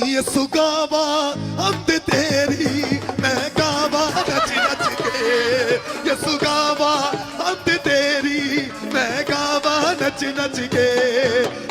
ये सुगावा हम तेरी मैं गावा नच नच के, ये सुगावा हम तेरी मैं गावा नच नच के,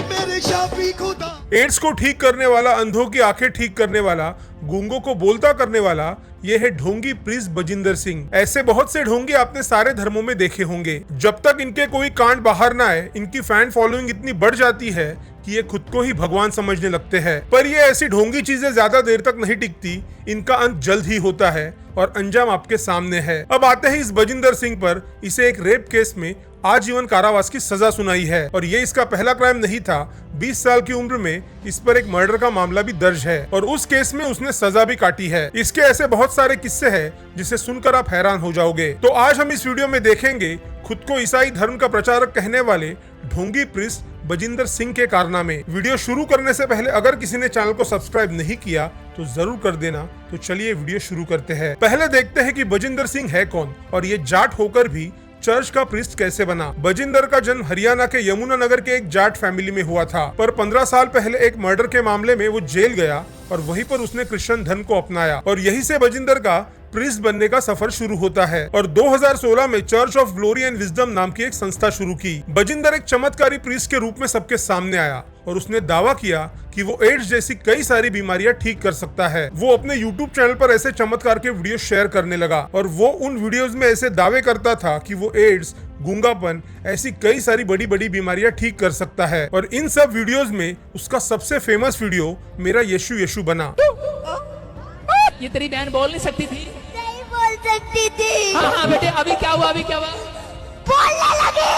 मेरे शाफी खुदा। एड्स को ठीक करने वाला, अंधों की आंखें ठीक करने वाला, गूंगों को बोलता करने वाला, ये है ढोंगी प्रिंस बजिंदर सिंह। ऐसे बहुत से ढोंगी आपने सारे धर्मों में देखे होंगे। जब तक इनके कोई कांड बाहर ना आए, इनकी फैन फॉलोइंग इतनी बढ़ जाती है कि ये खुद को ही भगवान समझने लगते हैं। पर ये ऐसी ढोंगी चीजें ज्यादा देर तक नहीं टिकती, इनका अंत जल्द ही होता है और अंजाम आपके सामने है। अब आते हैं इस बजिंदर सिंह पर। इसे एक रेप केस में आजीवन कारावास की सजा सुनाई है और ये इसका पहला क्राइम नहीं था। 20 साल की उम्र में इस पर एक मर्डर का मामला भी दर्ज है और उस केस में उसने सजा भी काटी है। इसके ऐसे बहुत सारे किस्से हैं जिसे सुनकर आप हैरान हो जाओगे। तो आज हम इस वीडियो में देखेंगे खुद को ईसाई धर्म का प्रचारक कहने वाले ढोंगी प्रिंस बजिंदर सिंह के कारनामे। वीडियो शुरू करने से पहले अगर किसी ने चैनल को सब्सक्राइब नहीं किया तो जरूर कर देना। तो चलिए वीडियो शुरू करते हैं। पहले देखते हैं कि बजिंदर सिंह है कौन और ये जाट होकर भी चर्च का प्रीस्ट कैसे बना। बजिंदर का जन्म हरियाणा के यमुनानगर के एक जाट फैमिली में हुआ था, पर 15 साल पहले एक मर्डर के मामले में वो जेल गया और वहीं पर उसने क्रिश्चियन धर्म को अपनाया और यहीं से बजिंदर का प्रीस्ट बनने का सफर शुरू होता है और 2016 में church of glory and wisdom नाम की एक संस्था शुरू की। बजिंदर एक चमत्कारी प्रीस्ट के रूप में सबके सामने आया और उसने दावा किया कि वो एड्स जैसी कई सारी बीमारियां ठीक कर सकता है। वो अपने YouTube चैनल पर ऐसे चमत्कार के वीडियो शेयर करने लगा और वो उन वीडियोस में ऐसे दावे करता था कि वो एड्स, गूंगापन, ऐसी कई सारी बड़ी बड़ी बीमारियां ठीक कर सकता है। और इन सब वीडियोस में उसका सबसे फेमस वीडियो मेरा यीशु यीशु बना। ये तेरी बहन बोल नहीं सकती थी? नहीं बोल सकती थी। हाँ बेटे, अभी क्या हुआ? अभी क्या हुआ? बोलने लगी।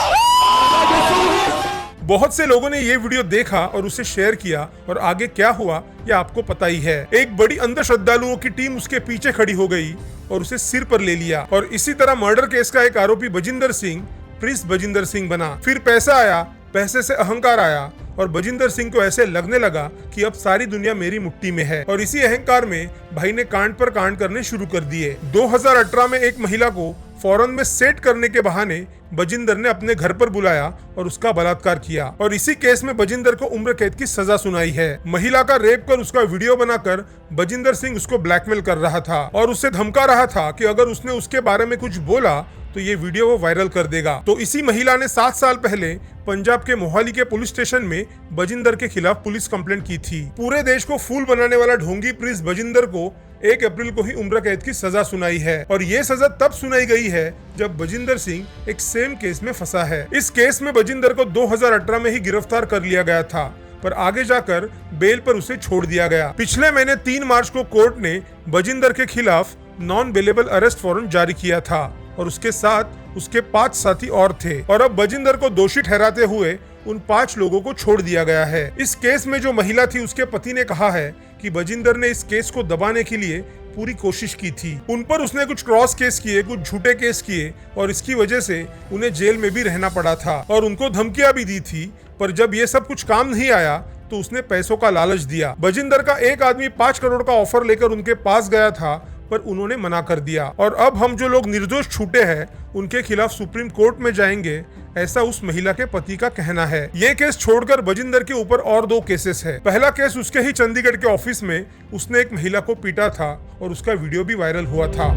बहुत से लोगों ने ये वीडियो देखा और उसे शेयर किया और आगे क्या हुआ ये आपको पता ही है। एक बड़ी अंध श्रद्धालुओं की टीम उसके पीछे खड़ी हो गई और उसे सिर पर ले लिया और इसी तरह मर्डर केस का एक आरोपी बजिंदर सिंह प्रिंस बजिंदर सिंह बना। फिर पैसा आया, पैसे से अहंकार आया और बजिंदर सिंह को ऐसे लगने लगा कि अब सारी दुनिया मेरी मुट्ठी में है और इसी अहंकार में भाई ने कांड पर कांड करने शुरू कर दिए। 2018 में एक महिला को फॉरेन में सेट करने के बहाने बजिंदर ने अपने घर पर बुलाया और उसका बलात्कार किया और इसी केस में बजिंदर को उम्र कैद की सजा सुनाई है। महिला का रेप कर उसका वीडियो बनाकर बजिंदर सिंह उसको ब्लैकमेल कर रहा था और उससे धमका रहा था कि अगर उसने उसके बारे में कुछ बोला तो ये वीडियो वो वायरल कर देगा। तो इसी महिला ने 7 साल पहले पंजाब के मोहाली के पुलिस स्टेशन में बजिंदर के खिलाफ पुलिस कंप्लेंट की थी। पूरे देश को फूल बनाने वाला ढोंगी प्रिंस बजिंदर को 1 अप्रैल को ही उम्र कैद की सजा सुनाई है और ये सजा तब सुनाई गई है जब बजिंदर सिंह एक सेम केस में फंसा है। इस केस में बजिंदर को 2018 में ही गिरफ्तार कर लिया गया था, पर आगे जाकर बेल पर उसे छोड़ दिया गया। पिछले महीने 3 मार्च को कोर्ट ने बजिंदर के खिलाफ नॉन बेलेबल अरेस्ट वारंट जारी किया था और उसके साथ उसके 5 साथी और थे और अब बजिंदर को दोषी ठहराते हुए उन 5 लोगों को छोड़ दिया गया है। इस केस में जो महिला थी उसके पति ने कहा है कि बजिंदर ने इस केस को दबाने के लिए पूरी कोशिश की थी। उन पर उसने कुछ क्रॉस केस किए, कुछ झूठे केस किए और इसकी वजह से उन्हें जेल में भी रहना पड़ा था और उनको धमकियां भी दी थी। पर जब ये सब कुछ काम नहीं आया तो उसने पैसों का लालच दिया। बजिंदर का एक आदमी 5 करोड़ का ऑफर लेकर उनके पास गया था पर उन्होंने मना कर दिया और अब हम जो लोग निर्दोष छूटे हैं उनके खिलाफ सुप्रीम कोर्ट में जाएंगे, ऐसा उस महिला के पति का कहना है। ये केस छोड़कर बजिंदर के ऊपर और 2 केसेस है। पहला केस उसके ही चंडीगढ़ के ऑफिस में उसने एक महिला को पीटा था और उसका वीडियो भी वायरल हुआ था।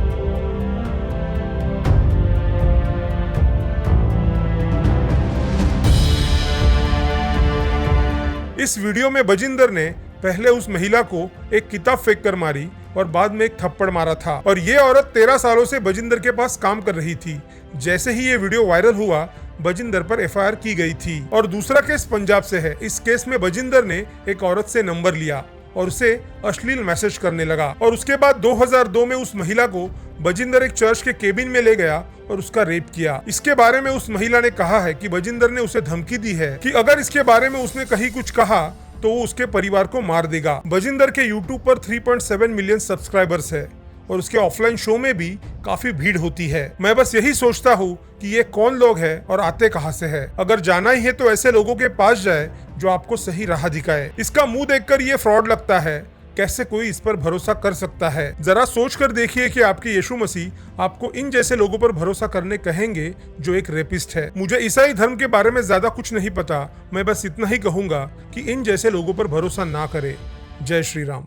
इस वीडियो में बजिंदर ने पहले उस महिला को एक किताब फेंक कर मारी और बाद में एक थप्पड़ मारा था और ये औरत 13 सालों से बजिंदर के पास काम कर रही थी। जैसे ही ये वीडियो वायरल हुआ बजिंदर पर एफआईआर की गई थी। और दूसरा केस पंजाब से है। इस केस में बजिंदर ने एक औरत से नंबर लिया और उसे अश्लील मैसेज करने लगा और उसके बाद 2002 में उस महिला को बजिंदर एक चर्च के केबिन में ले गया और उसका रेप किया। इसके बारे में उस महिला ने कहा है कि बजिंदर ने उसे धमकी दी है कि अगर इसके बारे में उसने कहीं कुछ कहा तो वो उसके परिवार को मार देगा। बजिंदर के YouTube पर 3.7 मिलियन सब्सक्राइबर्स है और उसके ऑफलाइन शो में भी काफी भीड़ होती है। मैं बस यही सोचता हूँ कि ये कौन लोग हैं और आते कहाँ से है। अगर जाना ही है तो ऐसे लोगों के पास जाए जो आपको सही राह दिखाए। इसका मुंह देखकर ये फ्रॉड लगता है, कैसे कोई इस पर भरोसा कर सकता है। जरा सोच कर देखिए कि आपके यीशु मसीह आपको इन जैसे लोगों पर भरोसा करने कहेंगे जो एक रेपिस्ट है। मुझे ईसाई धर्म के बारे में ज्यादा कुछ नहीं पता, मैं बस इतना ही कहूंगा कि इन जैसे लोगों पर भरोसा ना करें। जय श्री राम।